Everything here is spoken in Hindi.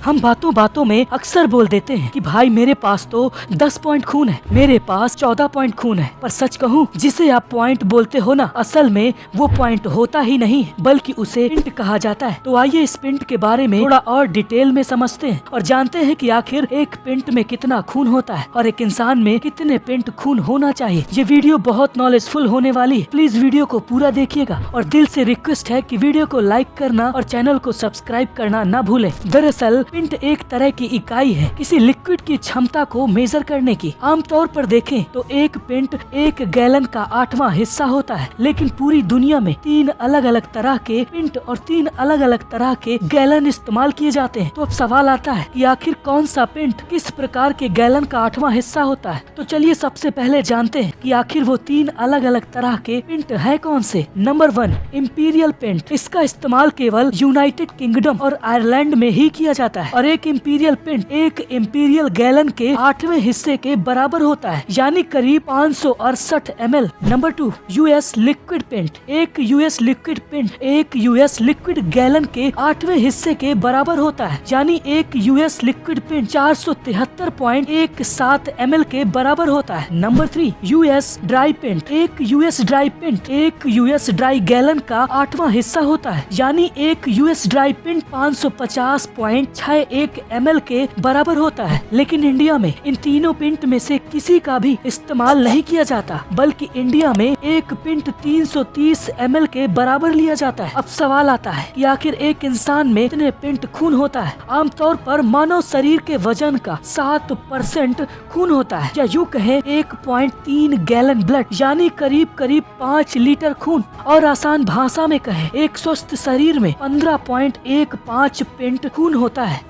हम बातों बातों में अक्सर बोल देते हैं कि भाई मेरे पास तो 10 पॉइंट खून है, मेरे पास 14 पॉइंट खून है। पर सच कहूँ, जिसे आप पॉइंट बोलते हो ना, असल में वो पॉइंट होता ही नहीं है, बल्कि उसे पिंट कहा जाता है। तो आइए इस पिंट के बारे में थोड़ा और डिटेल में समझते हैं और जानते हैं कि आखिर एक पिंट में कितना खून होता है और एक इंसान में कितने पिंट खून होना चाहिए। ये वीडियो बहुत नॉलेजफुल होने वाली है, प्लीज वीडियो को पूरा देखिएगा और दिल से रिक्वेस्ट है कि वीडियो को लाइक करना और चैनल को सब्सक्राइब करना न भूलें। दरअसल पिंट एक तरह की इकाई है किसी लिक्विड की क्षमता को मेजर करने की। आमतौर पर देखें तो एक पिंट 1 गैलन का 8वां हिस्सा होता है, लेकिन पूरी दुनिया में 3 अलग अलग तरह के पिंट और 3 अलग अलग तरह के गैलन इस्तेमाल किए जाते हैं। तो अब सवाल आता है कि आखिर कौन सा पिंट किस प्रकार के गैलन का 8वां हिस्सा होता है। तो चलिए सबसे पहले जानते हैं कि आखिर वो 3 अलग अलग तरह के पिंट है कौन से। Number 1, imperial pint. इसका इस्तेमाल केवल यूनाइटेड किंगडम और आयरलैंड में ही किया जाता है और एक इंपीरियल पिंट एक इंपीरियल गैलन के 8वें हिस्से के बराबर होता है, यानी करीब 568 ml। Number 2, US liquid pint. एक यूएस लिक्विड पिंट एक यूएस लिक्विड गैलन के 8वें हिस्से के बराबर होता है, यानी एक यूएस लिक्विड पिंट 473.17 ml के बराबर होता है। Number 3, US dry pint. एक यूएस ड्राई पिंट एक यूएस ड्राई गैलन का 8वां हिस्सा होता है, यानी एक यूएस ड्राई पिंट 550.61 ml के बराबर होता है। लेकिन इंडिया में इन तीनों पिंट में से किसी का भी इस्तेमाल नहीं किया जाता, बल्कि इंडिया में एक पिंट 330 ml के बराबर लिया जाता है। अब सवाल आता है कि आखिर एक इंसान में कितने पिंट खून होता है। आमतौर पर मानव शरीर के वजन का 7% खून होता है, या यूँ कहें 1.3 गैलन ब्लड, यानी करीब करीब 5 लीटर खून। और आसान भाषा में कहें, एक स्वस्थ शरीर में 15.15 पिंट खून होता है।